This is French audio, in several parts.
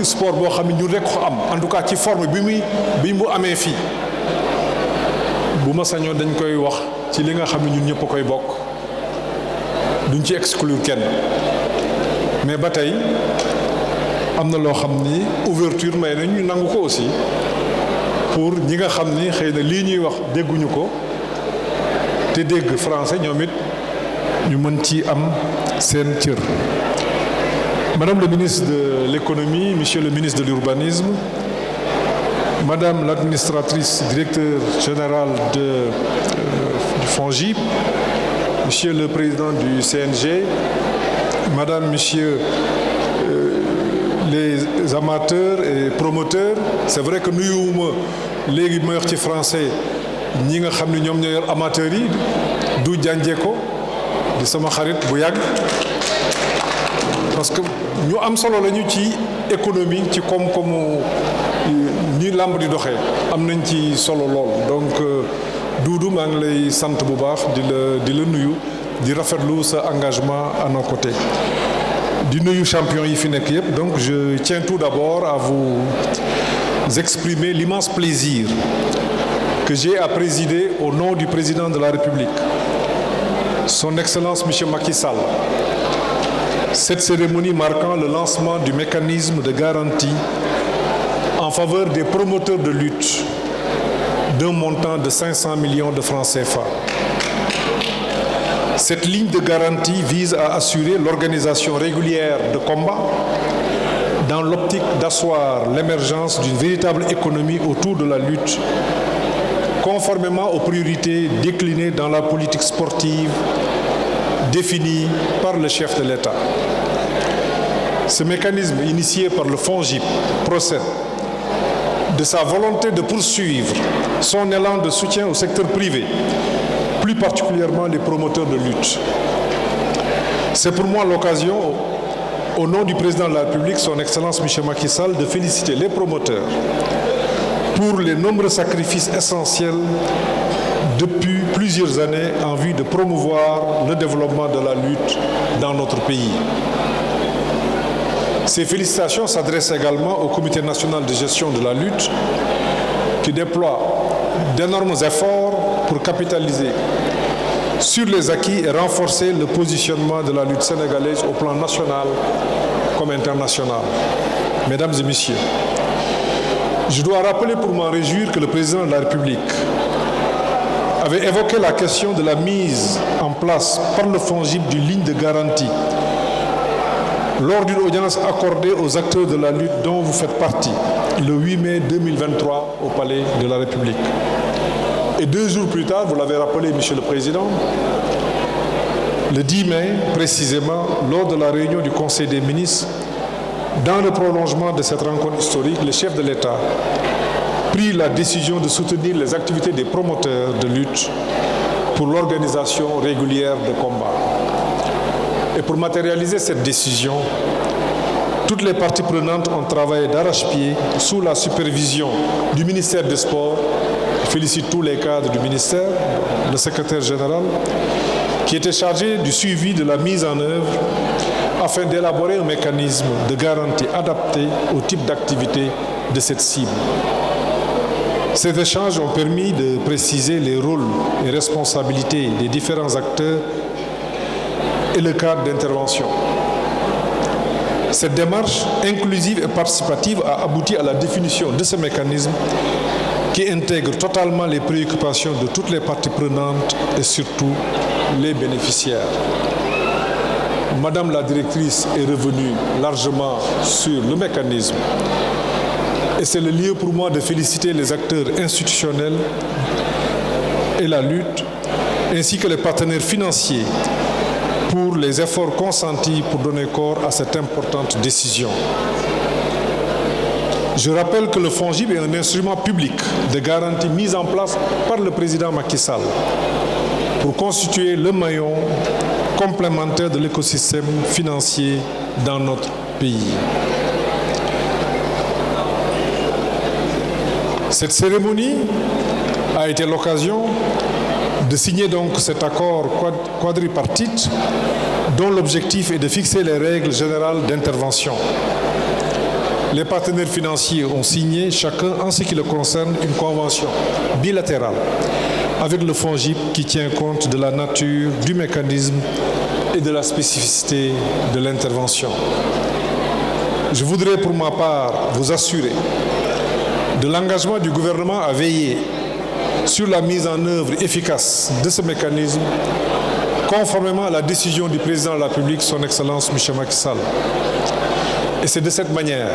politique sport boo xam ne ñun rek ko am en tout cas ci forme bi mu amee fii bu ma sañoon dañ koy wax ci li nga xam ne ñun ñëpp a koy bokk duñ ci exclure kenn mais ba tey am na loo xam ni ouverture may na ñu nangu ko aussi pour ñi nga xam ni xëy na lii ñuy wax dégguñu ko te dégg français ñoom it ñu mën ci am seen cër. Madame le ministre de l'économie, monsieur le ministre de l'urbanisme, madame l'administratrice directeur général du FONGIP, monsieur le président du CNG, madame, monsieur les amateurs et promoteurs, c'est vrai que nuyuwuma léegi ma wax ci français ñi nga xam ne ñoom ñoo yor amateurs yi du jànjee ko di sama xarit bu yàgg parce que ñu am solo lañu ci économie ci koom-koomu ni làmb di doxee am nañ ci solo lool donc Doudou maa ngi lay sant bu baax di la nuyu di rafetlu sa engagement à nos côtés di nuyu champion yi fi nekk yëpp donc je tiens tout d'abord à vous exprimer l'immense plaisir que j'ai à présider au nom du président de la République, son Excellence Monsieur Macky Sall, cette cérémonie marquant le lancement du mécanisme de garantie en faveur des promoteurs de lutte d'un montant de 500 millions de francs CFA. Cette ligne de garantie vise à assurer l'organisation régulière de combats dans l'optique d'asseoir l'émergence d'une véritable économie autour de la lutte, conformément aux priorités déclinées dans la politique sportive définie par le chef de l'État. Ce mécanisme, initié par le FONGIP, procède de sa volonté de poursuivre son élan de soutien au secteur privé, plus particulièrement les promoteurs de lutte. C'est pour moi l'occasion, au nom du président de la République, son Excellence M. Macky Sall, de féliciter les promoteurs pour les nombreux sacrifices essentiels depuis plusieurs années en vue de promouvoir le développement de la lutte dans notre pays. Ces félicitations s'adressent également au Comité national de gestion de la lutte qui déploie d'énormes efforts pour capitaliser sur les acquis et renforcer le positionnement de la lutte sénégalaise au plan national comme international. Mesdames et messieurs, je dois rappeler pour m'en réjouir que le président de la République avait évoqué la question de la mise en place par le FONGIP d'une ligne de garantie lors d'une audience accordée aux acteurs de la lutte dont vous faites partie le 8 mai 2023 au Palais de la République. Et 2 jours plus tard, vous l'avez rappelé, Monsieur le Président, le 10 mai précisément, lors de la réunion du Conseil des ministres, dans le prolongement de cette rencontre historique, le chef de l'État prit la décision de soutenir les activités des promoteurs de lutte pour l'organisation régulière de combats. Et pour matérialiser cette décision, toutes les parties prenantes ont travaillé d'arrache-pied sous la supervision du ministère des Sports. Je félicite tous les cadres du ministère, le secrétaire général, qui était chargé du suivi de la mise en œuvre afin d'élaborer un mécanisme de garantie adapté au type d'activité de cette cible. Ces échanges ont permis de préciser les rôles et responsabilités des différents acteurs et le cadre d'intervention. Cette démarche inclusive et participative a abouti à la définition de ce mécanisme qui intègre totalement les préoccupations de toutes les parties prenantes et surtout les bénéficiaires. Madame la directrice est revenue largement sur le mécanisme et c'est le lieu pour moi de féliciter les acteurs institutionnels et la lutte, ainsi que les partenaires financiers pour les efforts consentis pour donner corps à cette importante décision. Je rappelle que le FONGIP est un instrument public de garantie mis en place par le président Macky Sall pour constituer le maillon complémentaire de l'écosystème financier dans notre pays. Cette cérémonie a été l'occasion de signer donc cet accord quadripartite dont l'objectif est de fixer les règles générales d'intervention. les partenaires financiers ont signé, chacun en ce qui le concerne, une convention bilatérale avec le FONGIP qui tient compte de la nature, du mécanisme et de la spécificité de l'intervention. Je voudrais pour ma part vous assurer de l'engagement du gouvernement à veiller sur la mise en œuvre efficace de ce mécanisme conformément à la décision du président de la République, son Excellence M. Macky Sall. Et c'est de cette manière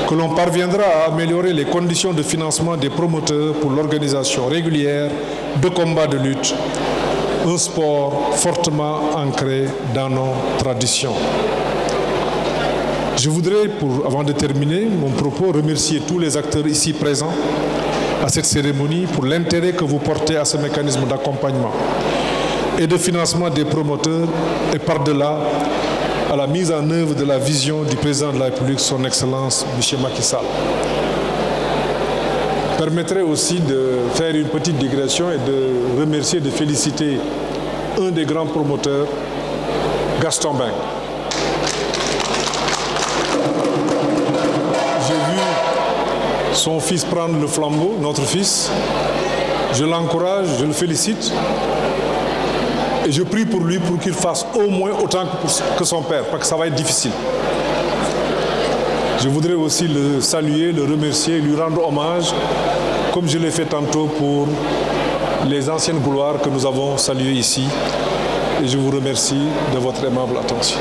que l'on parviendra à améliorer les conditions de financement des promoteurs pour l'organisation régulière de combats de lutte, un sport fortement ancré dans nos traditions. Je voudrais, avant de terminer mon propos, remercier tous les acteurs ici présents à cette cérémonie pour l'intérêt que vous portez à ce mécanisme d'accompagnement et de financement des promoteurs et par-delà à la mise en œuvre de la vision du président de la République, son Excellence M. Macky Sall. Permettrait aussi de faire une petite digression et de remercier, de féliciter un des grands promoteurs, Gaston Mbengue. J'ai vu son fils prendre le flambeau, notre fils. Je l'encourage, je le félicite. Et je prie pour lui pour qu'il fasse au moins autant que son père, parce que ça va être difficile. Je voudrais aussi le saluer, le remercier, lui rendre hommage, comme je l'ai fait tantôt pour les anciennes gloires que nous avons saluées ici. Et je vous remercie de votre aimable attention.